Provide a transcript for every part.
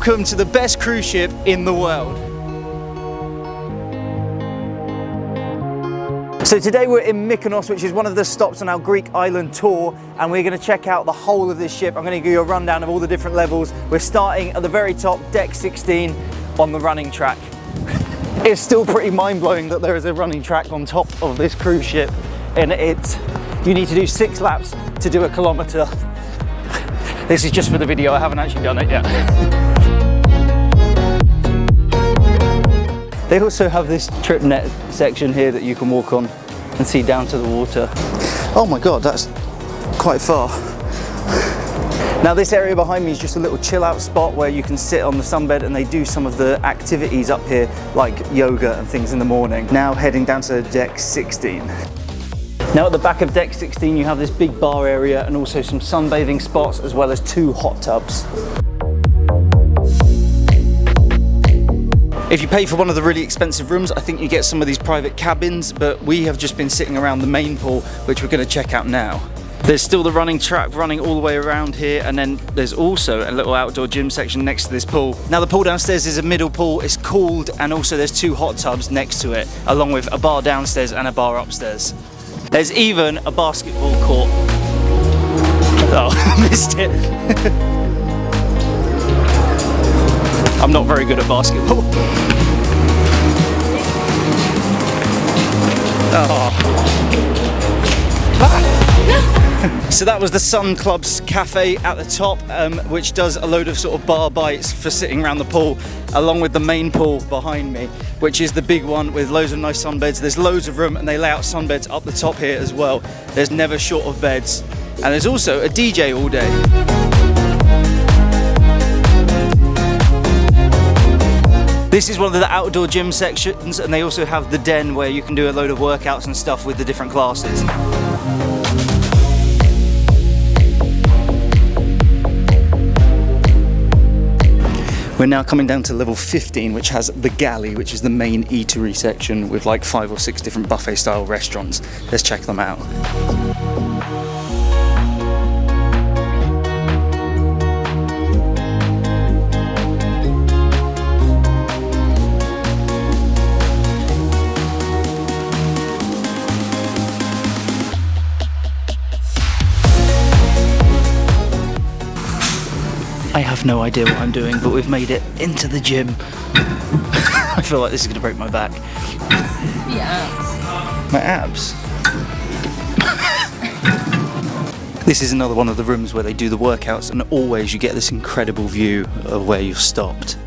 Welcome to the best cruise ship in the world. So today we're in Mykonos, which is one of the stops on our Greek island tour, and we're going to check out the whole of this ship. I'm going to give you a rundown of all the different levels. We're starting at the very top, deck 16, on the running track. It's still pretty mind-blowing that there is a running track on top of this cruise ship, and you need to do 6 laps to do a kilometre. This is just for the video, I haven't actually done it yet. They also have this trip net section here that you can walk on and see down to the water. Oh my God, that's quite far. Now this area behind me is just a little chill out spot where you can sit on the sunbed, and they do some of the activities up here like yoga and things in the morning. Now heading down to deck 16. Now at the back of deck 16 you have this big bar area and also some sunbathing spots as well as 2 hot tubs. If you pay for one of the really expensive rooms, I think you get some of these private cabins, but we have just been sitting around the main pool, which we're going to check out now. There's still the running track running all the way around here, and then there's also a little outdoor gym section next to this pool. Now the pool downstairs is a middle pool, it's cooled, and also there's 2 hot tubs next to it, along with a bar downstairs and a bar upstairs. There's even a basketball court. Oh, I missed it. I'm not very good at basketball. Oh. So that was the Sun Club's cafe at the top, which does a load of sort of bar bites for sitting around the pool, along with the main pool behind me, which is the big one with loads of nice sunbeds. There's loads of room, and they lay out sunbeds up the top here as well. There's never short of beds. And there's also a DJ all day. This is one of the outdoor gym sections, and they also have the den where you can do a load of workouts and stuff with the different classes. We're now coming down to level 15, which has the galley, which is the main eatery section with like 5 or 6 different buffet style restaurants. Let's check them out. I have no idea what I'm doing, but we've made it into the gym. I feel like this is going to break my back. The abs. My abs. This is another one of the rooms where they do the workouts, and always you get this incredible view of where you've stopped.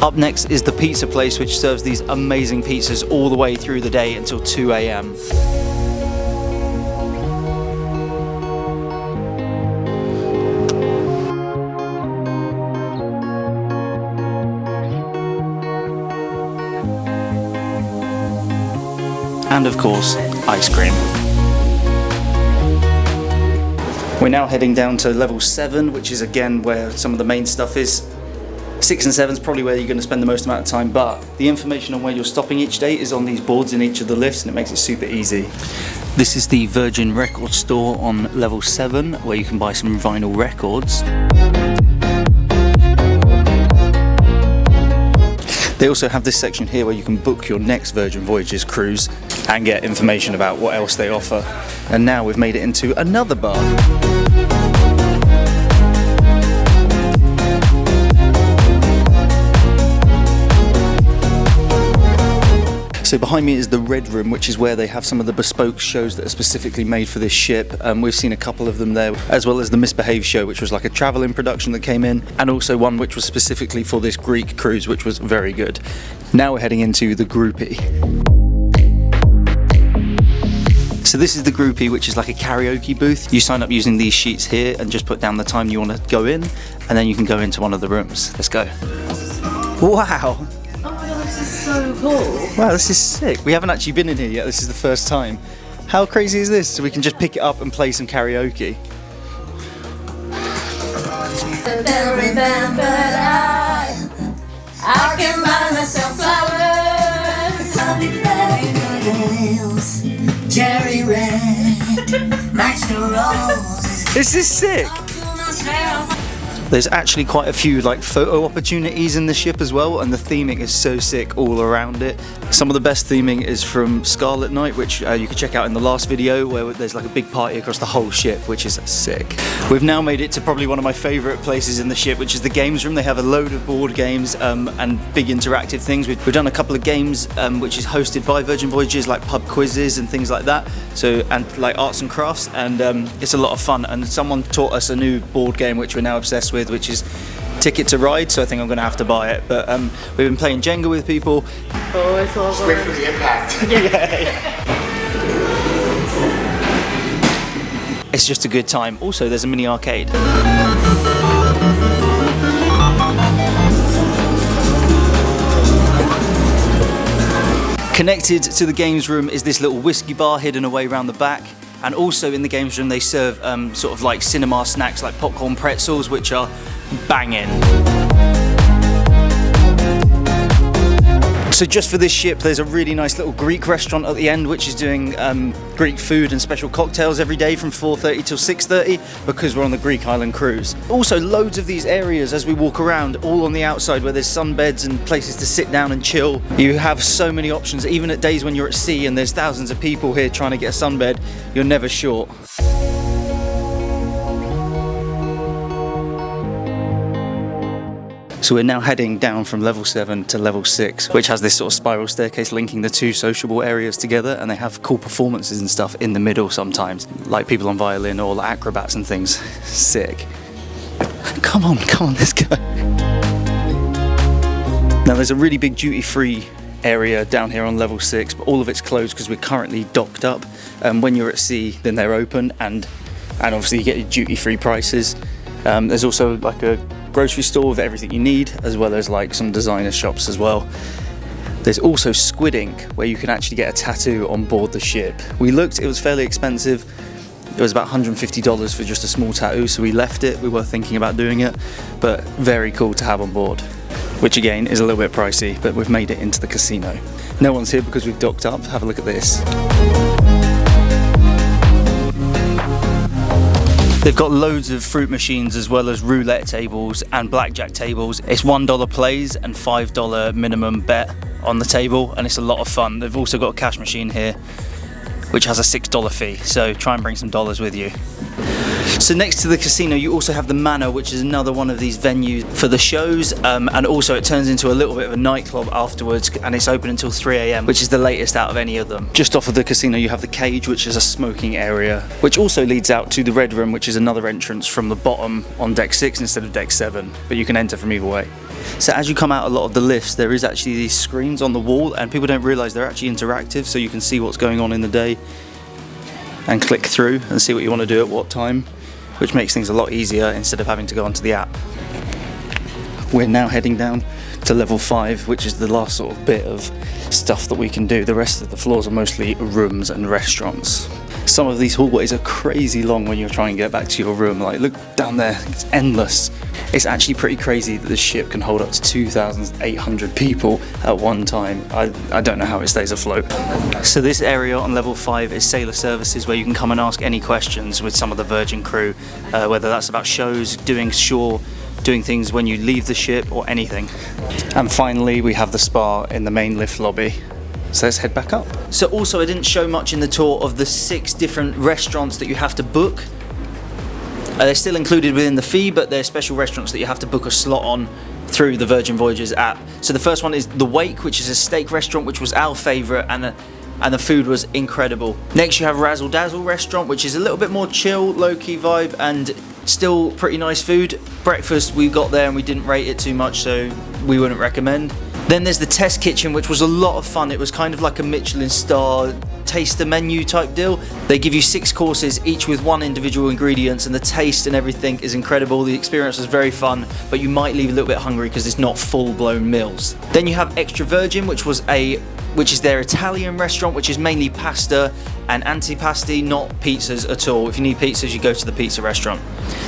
Up next is the pizza place, which serves these amazing pizzas all the way through the day until 2 AM. And of course, ice cream. We're now heading down to level 7, which is again where some of the main stuff is. 6 and 7 is probably where you're going to spend the most amount of time, but the information on where you're stopping each day is on these boards in each of the lifts, and it makes it super easy. This is the Virgin Record store on level 7, where you can buy some vinyl records. They also have this section here where you can book your next Virgin Voyages cruise and get information about what else they offer. And now we've made it into another bar. So behind me is the Red Room, which is where they have some of the bespoke shows that are specifically made for this ship. We've seen a couple of them there, as well as the Misbehave show, which was like a travel-in production that came in, and also one which was specifically for this Greek cruise, which was very good. Now we're heading into the Groupy. So this is the Groupy, which is like a karaoke booth. You sign up using these sheets here and just put down the time you want to go in, and then you can go into one of the rooms. Let's go. Wow. This is so cool. Wow, this is sick. We haven't actually been in here yet. This is the first time. How crazy is this? So we can just pick it up and play some karaoke. I can buy myself flowers. Cherry red, match the roses. This is sick. There's actually quite a few like photo opportunities in the ship as well, and the theming is so sick all around it. Some of the best theming is from Scarlet Night, which you can check out in the last video, where there's like a big party across the whole ship, which is sick. We've now made it to probably one of my favourite places in the ship, which is the games room. They have a load of board games and big interactive things. We've done a couple of games which is hosted by Virgin Voyages, like pub quizzes and things like that. So, and like arts and crafts, and it's a lot of fun. And someone taught us a new board game which we're now obsessed with, which is Ticket to Ride, so I think I'm going to have to buy it. But we've been playing Jenga with people. Oh, it's all Just wait for the impact. Yeah. It's just a good time. Also, there's a mini arcade. Connected to the games room is this little whiskey bar hidden away around the back. And also in the games room they serve sort of like cinema snacks like popcorn pretzels, which are banging. So just for this ship there's a really nice little Greek restaurant at the end, which is doing Greek food and special cocktails every day from 4:30 till 6:30, because we're on the Greek island cruise. Also loads of these areas as we walk around, all on the outside, where there's sunbeds and places to sit down and chill. You have so many options. Even at days when you're at sea and there's thousands of people here trying to get a sunbed, you're never short. So we're now heading down from level 7 to level 6, which has this sort of spiral staircase linking the two sociable areas together, and they have cool performances and stuff in the middle sometimes, like people on violin or like acrobats and things. Sick. Come on, let's go. Now there's a really big duty-free area down here on level 6, but all of it's closed because we're currently docked up. When you're at sea, then they're open, and obviously you get your duty-free prices. There's also like a grocery store with everything you need, as well as like some designer shops as well. There's also Squid Ink, where you can actually get a tattoo on board the ship. We looked, it was fairly expensive. It was about $150 for just a small tattoo, so we left it. We were thinking about doing it, but very cool to have on board. Which again is a little bit pricey, but we've made it into the casino. No one's here because we've docked up. Have a look at this. They've got loads of fruit machines, as well as roulette tables and blackjack tables. It's $1 plays and $5 minimum bet on the table, and it's a lot of fun. They've also got a cash machine here, which has a $6 fee, so try and bring some dollars with you. So next to the casino you also have the Manor, which is another one of these venues for the shows, and also it turns into a little bit of a nightclub afterwards, and it's open until 3 AM, which is the latest out of any of them. Just off of the casino you have the Cage, which is a smoking area, which also leads out to the Red Room, which is another entrance from the bottom on deck 6 instead of deck 7, but you can enter from either way. So as you come out a lot of the lifts, there is actually these screens on the wall, and people don't realise they're actually interactive, so you can see what's going on in the day and click through and see what you want to do at what time, which makes things a lot easier instead of having to go onto the app. We're now heading down to level 5, which is the last sort of bit of stuff that we can do. The rest of the floors are mostly rooms and restaurants. Some of these hallways are crazy long when you're trying to get back to your room. Like, look down there, it's endless. It's actually pretty crazy that this ship can hold up to 2,800 people at one time. I don't know how it stays afloat. So this area on level 5 is sailor services, where you can come and ask any questions with some of the Virgin crew, whether that's about shows, doing shore, doing things when you leave the ship, or anything. And finally we have the spa in the main lift lobby. So let's head back up. So also I didn't show much in the tour of the 6 different restaurants that you have to book. They're still included within the fee, but they're special restaurants that you have to book a slot on through the Virgin Voyages app. So the first one is The Wake, which is a steak restaurant, which was our favourite, and the food was incredible. Next you have Razzle Dazzle restaurant, which is a little bit more chill, low-key vibe, and still pretty nice food. Breakfast we got there and we didn't rate it too much, so we wouldn't recommend. Then there's the Test Kitchen, which was a lot of fun. It was kind of like a Michelin star taster menu type deal. They give you 6 courses, each with 1 individual ingredients, and the taste and everything is incredible. The experience was very fun, but you might leave a little bit hungry because it's not full-blown meals. Then you have Extra Virgin, which is their Italian restaurant, which is mainly pasta and antipasti, not pizzas at all. If you need pizzas, you go to the pizza restaurant.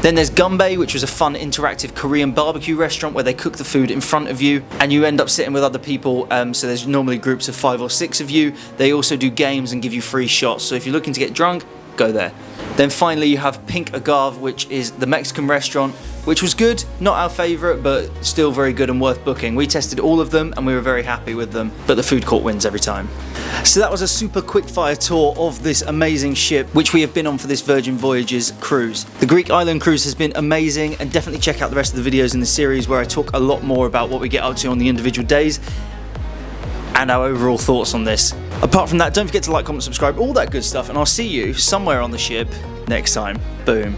Then there's Gumbay, which was a fun interactive Korean barbecue restaurant where they cook the food in front of you and you end up sitting with other people, so there's normally groups of 5 or 6 of you. They also do games and give you free shots, so if you're looking to get drunk, go there. Then finally you have Pink Agave, which is the Mexican restaurant, which was good, not our favourite, but still very good and worth booking. We tested all of them and we were very happy with them, but the food court wins every time. So that was a super quick fire tour of this amazing ship, which we have been on for this Virgin Voyages cruise. The Greek island cruise has been amazing, and definitely check out the rest of the videos in the series where I talk a lot more about what we get up to on the individual days and our overall thoughts on this. Apart from that, don't forget to like, comment, subscribe, all that good stuff, and I'll see you somewhere on the ship next time. Boom.